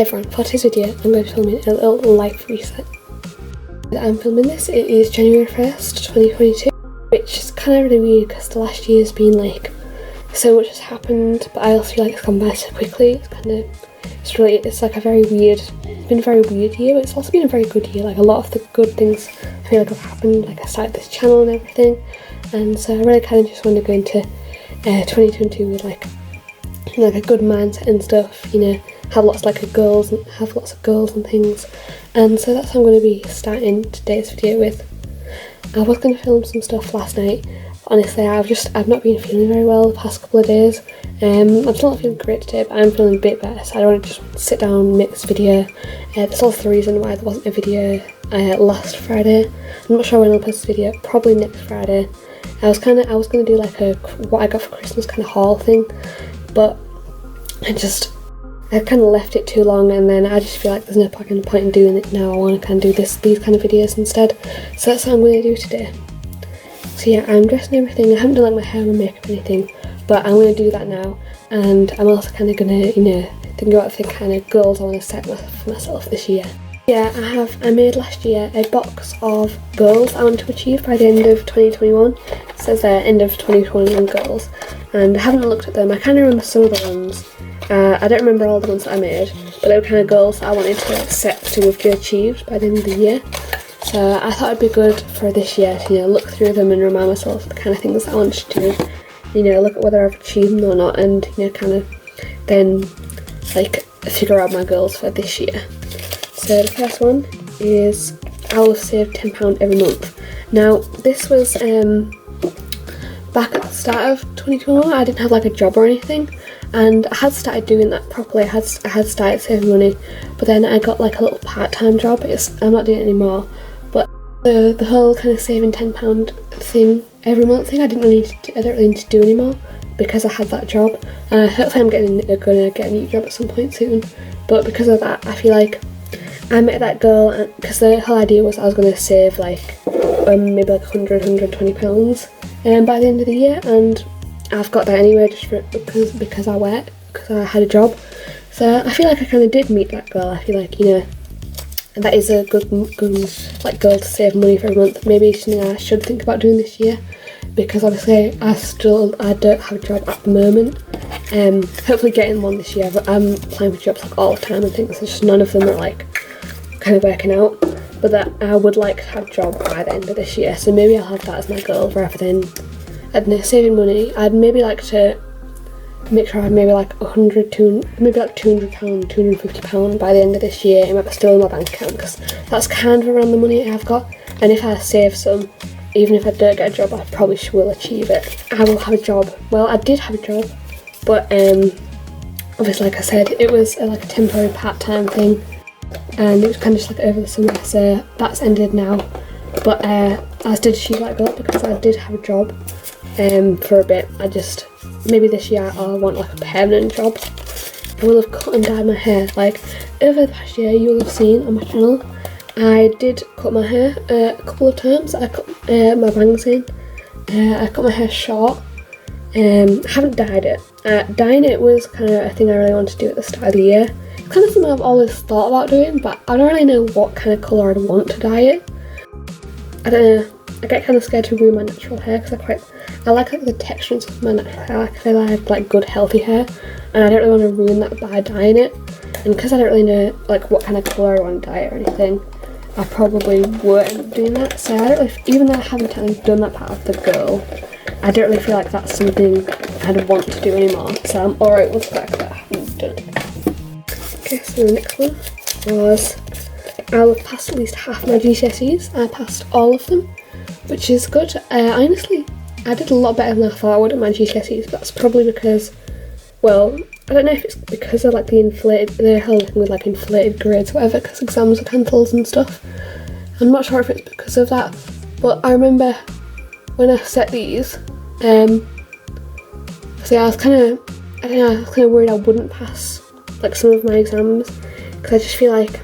Hi everyone, for today's video I'm going to be filming a little life reset. I'm filming this, it is January 1st, 2022, which is kind of really weird because the last year has been like, so much has happened, but I also feel like it's gone by so quickly. It's like a very weird, it's been a very weird year, but it's also been a very good year. Like a lot of the good things I feel like have happened, like I started this channel and everything, and so I really kind of just want to go into 2022 with like a good mindset and stuff, you know, have lots of goals and things, and so that's what I'm going to be starting today's video with. I was going to film some stuff last night. Honestly, I've not been feeling very well the past couple of days. I'm still not feeling great today, but I'm feeling a bit better, so I don't want to just sit down and make this video. That's also the reason why there wasn't a video last Friday. I'm not sure when I'll post this video, probably next Friday. I was going to do like a what I got for Christmas kind of haul thing, but I kind of left it too long, and then I just feel like there's no point in doing it now. I want to kind of do these kind of videos instead, so that's what I'm going to do today. So yeah, I'm dressed and everything. I haven't done like my hair and makeup or anything, but I'm going to do that now, and I'm also kind of going to, you know, think about the kind of goals I want to set for myself this year. Yeah, I made last year a box of goals I want to achieve by the end of 2021. It says there, end of 2021 goals, and I haven't looked at them. I kind of remember some of the ones. I don't remember all the ones that I made, but they were kind of goals that I wanted to set to have been achieved by the end of the year. So I thought it'd be good for this year to, you know, look through them and remind myself of the kind of things that I want to do. You know, look at whether I've achieved them or not, and, you know, kind of then like figure out my goals for this year. So the first one is I will save £10 every month. Now this was back at the start of 2021. I didn't have like a job or anything, and I had started doing that properly. I had started saving money, but then I got like a little part-time job. I'm not doing it anymore, but the whole kind of saving £10 thing every month thing I don't really need to do anymore because I had that job. Hopefully I'm gonna get a new job at some point soon, but because of that I feel like I met that goal, because the whole idea was I was going to save like maybe like £120 by the end of the year, and I've got that anyway just because I had a job. So I feel like I kind of did meet that goal. I feel like, you know, that is a good like goal to save money for a month. Maybe something I should think about doing this year, because obviously I don't have a job at the moment. Hopefully getting one this year, but I'm applying for jobs like all the time and things. So just none of them are like kind of working out, but that I would like to have a job by the end of this year, so maybe I'll have that as my goal rather than, I don't know, saving money. I'd maybe like to make sure I have maybe like £200, £250 by the end of this year, it might be still in my bank account, because that's kind of around the money I've got, and if I save some, even if I don't get a job, I probably will achieve it. I will have a job. Well, I did have a job, but obviously, like I said, it was like a temporary part-time thing, and it was kind of just like over the summer, so that's ended now. But I did achieve that goal because I did have a job for a bit. Maybe this year I'll want like a permanent job. I will have cut and dyed my hair. Like over the past year, you will have seen on my channel, I did cut my hair a couple of times. I cut my bangs in. I cut my hair short. I haven't dyed it. Dyeing it was kind of a thing I really wanted to do at the start of the year. It's kind of something I've always thought about doing, but I don't really know what kind of colour I'd want to dye it. I don't know. I get kind of scared to ruin my natural hair because I like the textures of my natural hair. I feel like I have like good healthy hair, and I don't really want to ruin that by dyeing it. And because I don't really know like what kind of colour I want to dye it or anything, I probably won't end up doing that. So I don't really, even though I haven't technically done that part of the goal, I don't really feel like that's something I'd want to do anymore. So I'm alright with the fact that I haven't done it. Okay, so the next one was I'll have passed at least half my GCSEs. I passed all of them, which is good. Honestly, I did a lot better than I thought I would at my GCSEs, but that's probably because, well, I don't know if it's because of like they're held with like inflated grades or whatever, because exams are cancelled and stuff. I'm not sure if it's because of that, but I remember when I set these, so yeah, I was kind of worried I wouldn't pass like some of my exams, because I just feel like,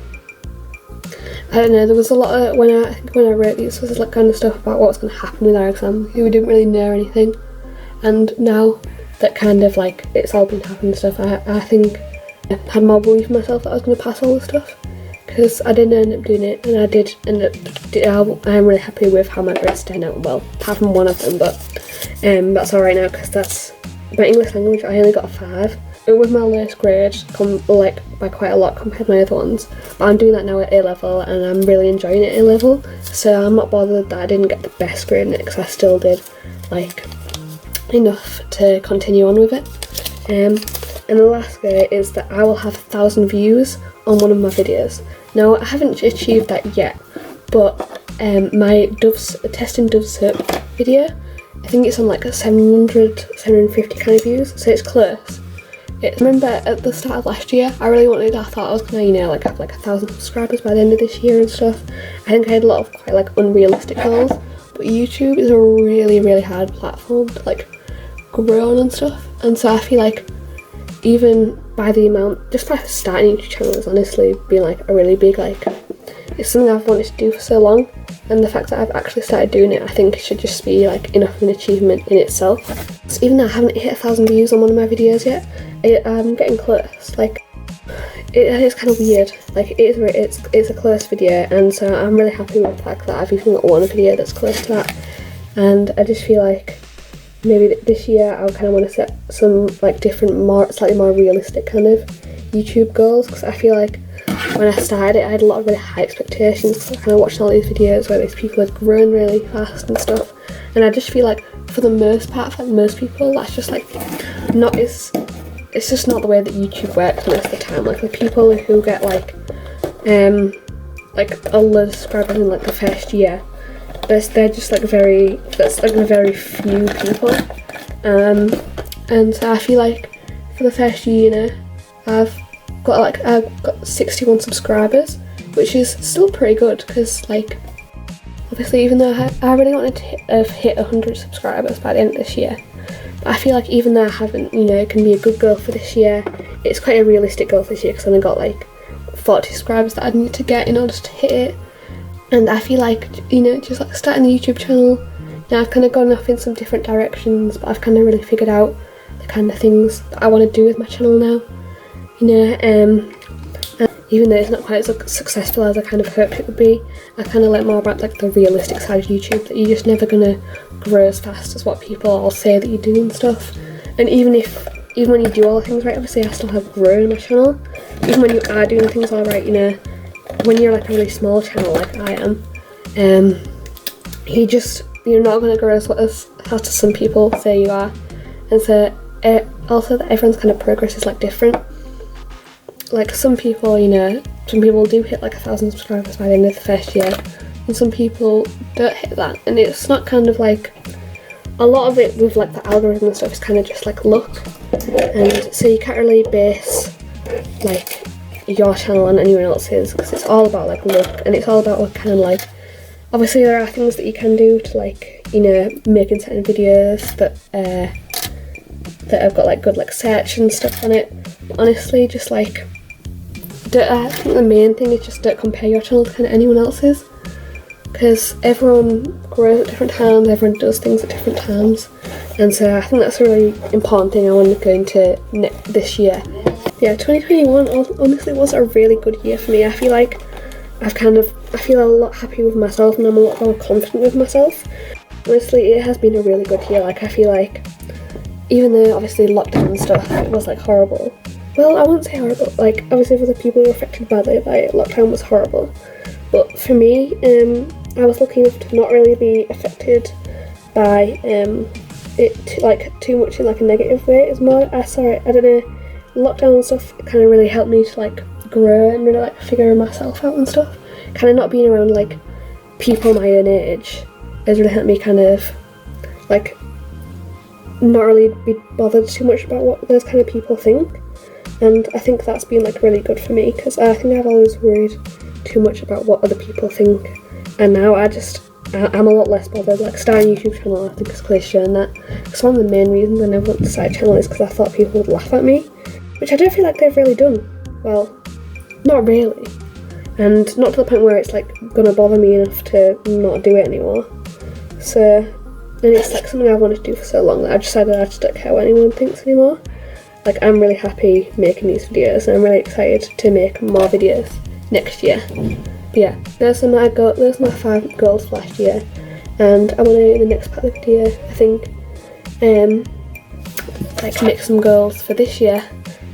I don't know, there was a lot of, when I wrote these, was like kind of stuff about what was going to happen with our exam. We didn't really know anything, and now that kind of like it's all been happening and stuff, I think I had more belief in myself that I was going to pass all the stuff, because I didn't end up doing it, and I did end up, I'm really happy with how my grades turned out, well, apart from one of them, but that's alright now, because that's my English language. I only got a 5. It was my lowest grade, like by quite a lot compared to my other ones, but I'm doing that now at A level, and I'm really enjoying it at A level, so I'm not bothered that I didn't get the best grade in it, because I still did like enough to continue on with it. And the last goal is that I will have 1,000 views on one of my videos. Now I haven't achieved that yet, but my testing Dove soap video, I think it's on like 750 kind of views, so it's close. I remember at the start of last year, I thought I was gonna, like have like 1,000 subscribers by the end of this year and stuff. I think I had a lot of quite like unrealistic goals, but YouTube is a really, really hard platform to like grow on and stuff. And so I feel like even by the amount, just by starting a YouTube channel has honestly been like a really big, like, it's something I've wanted to do for so long, and the fact that I've actually started doing it, I think it should just be like enough of an achievement in itself. So even though I haven't hit 1,000 views on one of my videos yet, I'm getting close. Like, it's kind of weird. Like, it's a close video, and so I'm really happy with the fact that I've even got one video that's close to that. And I just feel like maybe this year I kind of want to set some like different, slightly more realistic kind of YouTube goals, because I feel like when I started it I had a lot of really high expectations, because I kind of watched all these videos where these people had grown really fast and stuff, and I just feel like for the most part, for most people, that's just like it's just not the way that YouTube works most of the time. Like the people who get like a lot of subscribers in like the first year, they're just like that's like a very few people, and so I feel like for the first year, I've got 61 subscribers, which is still pretty good, because like obviously even though I really wanted to hit 100 subscribers by the end of this year, but I feel like even though I haven't, it can be a good goal for this year, it's quite a realistic goal for this year, because I only got like 40 subscribers that I'd need to get in order to hit it. And I feel like, just like starting the YouTube channel, I've kind of gone off in some different directions, but I've kind of really figured out the kind of things that I want to do with my channel now, and even though it's not quite as successful as I kind of hoped it would be, I kind of like more about like the realistic side of YouTube, that you're just never going to grow as fast as what people all say that you do and stuff. And even when you do all the things right, obviously I still have grown my channel, even when you are doing things all right, when you're like a really small channel like I am, you're not going to grow as fast as some people say you are. And so also that everyone's kind of progress is like different. Like some people do hit like 1,000 subscribers by the end of the first year, and some people don't hit that, and it's not kind of like, a lot of it with like the algorithm and stuff is kind of just like luck, and so you can't really base like your channel on anyone else's, because it's all about like luck, and it's all about what kind of like, obviously there are things that you can do to like, making certain videos that have got like good like search and stuff on it. But honestly, just like, I think the main thing is just don't compare your channel to kind of anyone else's, because everyone grows at different times, everyone does things at different times, and so I think that's a really important thing I want to go into this year. Yeah, 2021 honestly was a really good year for me. I feel like I feel a lot happier with myself, and I'm a lot more confident with myself. Honestly, it has been a really good year. Like, I feel like, even though obviously lockdown and stuff, it was like horrible. Well, I wouldn't say horrible, like obviously for the people who were affected badly by it, lockdown was horrible. But for me, I was lucky enough to not really be affected by it too much in like a negative way. It's more, I don't know, lockdown and stuff kind of really helped me to like grow and really like figure myself out and stuff. Kind of not being around like people my own age has really helped me kind of like not really be bothered too much about what those kind of people think. And I think that's been like really good for me, because I think I've always worried too much about what other people think, and now I'm a lot less bothered. Like, starting a YouTube channel, I think is clearly shown that. Because one of the main reasons I never wanted to start a channel is because I thought people would laugh at me, which I don't feel like they've really done. Well, not really, and not to the point where it's like gonna bother me enough to not do it anymore. So, and it's like something I've wanted to do for so long that I decided I just don't care what anyone thinks anymore. like I'm really happy making these videos, and I'm really excited to make more videos next year. But yeah, those are my 5 goals for last year, and I want to, in the next part of the video, I think like make some goals for this year,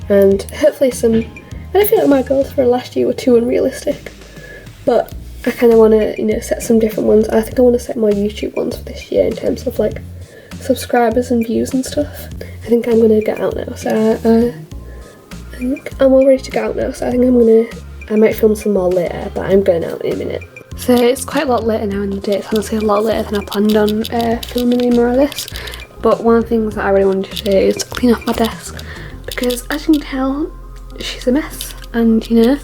and hopefully some. I don't feel like my goals for last year were too unrealistic, but I kind of want to, you know, set some different ones. I think I want to set more YouTube ones for this year in terms of like subscribers and views and stuff. I think I'm gonna get out now, so I think I'm all ready to get out now. So I think I might film some more later, but I'm going out in a minute. So it's quite a lot later now in the day. It's honestly a lot later than I planned on filming more of this. But one of the things that I really wanted to do is clean off my desk, because as you can tell, she's a mess, and you know,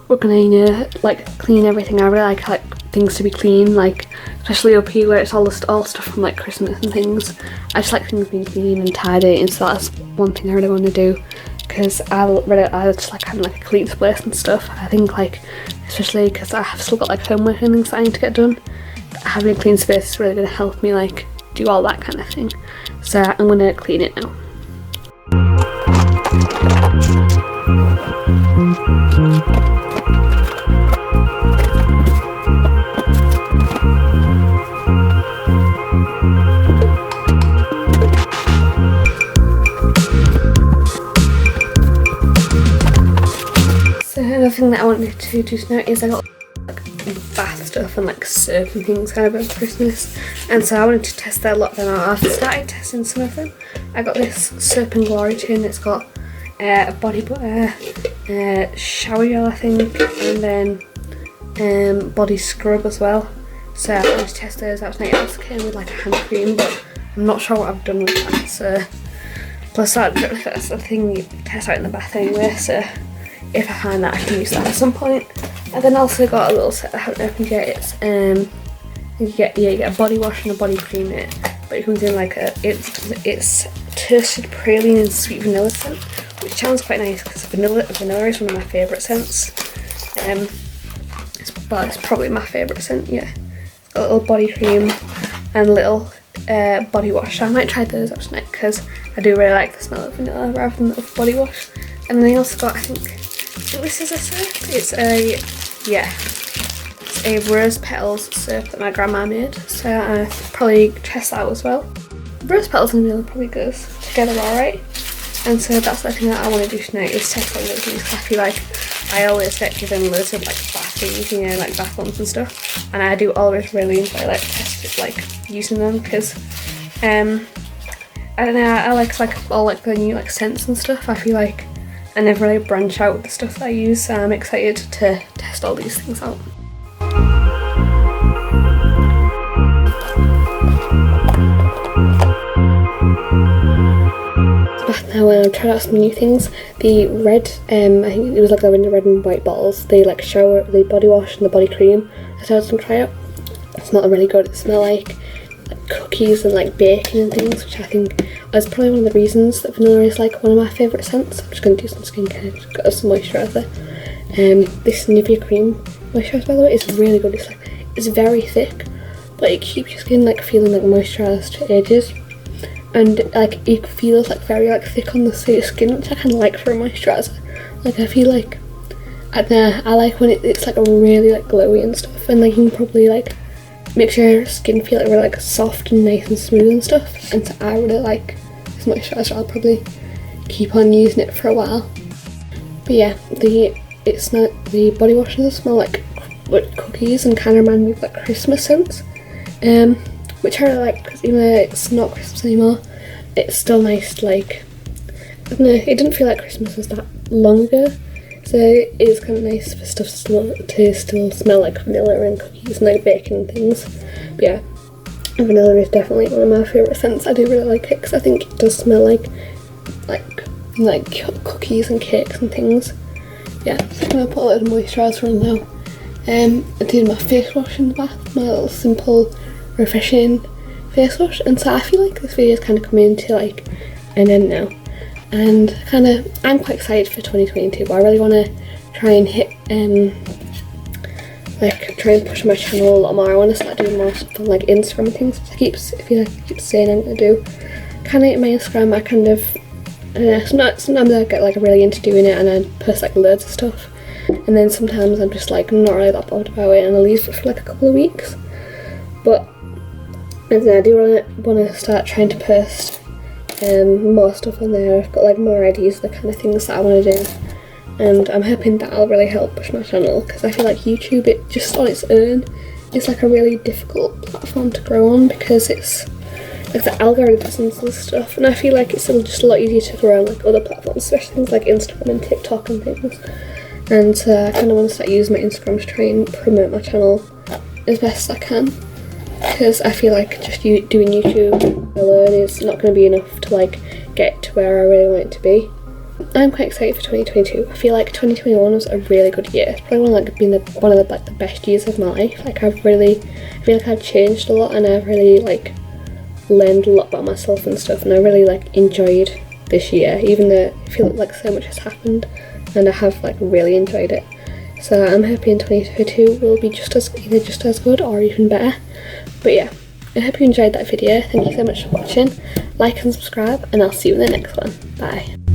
we're gonna, you know, like clean everything. I really like things to be clean, like especially up here where it's all stuff from like Christmas and things. I just like things being clean and tidy, and so that's one thing I really want to do, because I just like having like a clean space and stuff. I think like, especially because I have still got like homework and things that I need to get done, having a clean space is really going to help me like do all that kind of thing. So I'm going to clean it now. So another thing that I wanted to do tonight is I got like bath stuff and like soap and things kind of over Christmas, and so I wanted to test a lot of them out. I've started testing some of them. I got this Soap and Glory tin. It's got a body butter, shower gel I think, and then body scrub as well. So I wanted to test those out tonight. It also came with like a hand cream, but I'm not sure what I've done with that. So plus that's the thing you test out in the bath anyway, so if I find that I can use that at some point. And then also got a little set that I haven't opened yet. It's you get a body wash and a body cream in it, but it comes in like it's toasted praline and sweet vanilla scent, which sounds quite nice because vanilla is one of my favourite scents. It's probably my favourite scent, yeah. It's got a little body cream and a little body wash. So I might try those out tonight because I do really like the smell of vanilla rather than of body wash. And then I also got, I think this is a soap. It's a rose petals soap that my grandma made. So I probably test that out as well. Rose petals and vanilla probably goes together alright. And so that's the thing that I want to do tonight, is test out those things. I feel like I always get given loads of like bath things, you know, like bath bombs and stuff, and I do always really enjoy like using them, because I don't know, I like all like the new like scents and stuff. I feel like I never really branch out with the stuff that I use, so I'm excited to test all these things out. Now I've tried out some new things. The red, I think it was like the red and white bottles. They like the body wash and the body cream. I started to try out. It smelled really good. It smelled like cookies and like bacon and things, which I think is probably one of the reasons that vanilla is like one of my favourite scents. I'm just going to do some skincare, got some moisturiser. This Nivea cream moisturiser, by the way, is really good. It's very thick, but it keeps your skin like feeling like moisturised for ages. And like it feels like very like thick on the skin, which I kind of like for a moisturiser. Like I feel like, I don't know, I like when it's like really like glowy and stuff, and like you can probably like makes your skin feel like really like soft and nice and smooth and stuff. And so I really like this moisturiser. I'll probably keep on using it for a while. But yeah, the body wash does smell like cookies and kind of remind me of like Christmas scents. Which I really like, because even though it's not Christmas anymore, it's still nice. Like, I don't know, it didn't feel like Christmas was that long ago, so it is kind of nice for stuff to still smell like vanilla and cookies and like bacon and things. But yeah, vanilla is definitely one of my favourite scents. I do really like it because I think it does smell like cookies and cakes and things. Yeah, so I'm going to put a little moisturiser on now. I did my face wash in the bath, my little simple refreshing face wash, and so I feel like this video is kind of coming to like an end now, and I'm quite excited for 2022. But I really want to try and hit try and push my channel a lot more. I want to start doing more stuff on like Instagram and things. I feel like I keep saying I'm going to do kind of my Instagram. I kind of I don't know, sometimes I get like really into doing it and I post like loads of stuff, and then sometimes I'm just like not really that bothered about it and I leave it for like a couple of weeks. But I don't know, I do want to start trying to post more stuff on there. I've got like more ideas, the kind of things that I want to do, and I'm hoping that'll really help push my channel, because I feel like YouTube, it just on its own is like a really difficult platform to grow on, because it's like the algorithms and stuff, and I feel like it's just a lot easier to grow on like other platforms, especially things like Instagram and TikTok and things. And I kind of want to start using my Instagram to try and promote my channel as best as I can, because I feel like just doing YouTube alone is not going to be enough to like get to where I really want it to be. I'm quite excited for 2022. I feel like 2021 was a really good year. It's probably one of the best years of my life. Like I feel like I've changed a lot, and I've really like learned a lot about myself and stuff, and I really like enjoyed this year, even though I feel like so much has happened, and I have like really enjoyed it. So I'm hoping 2022 will be either just as good or even better. But yeah, I hope you enjoyed that video. Thank you so much for watching. Like and subscribe, and I'll see you in the next one. Bye.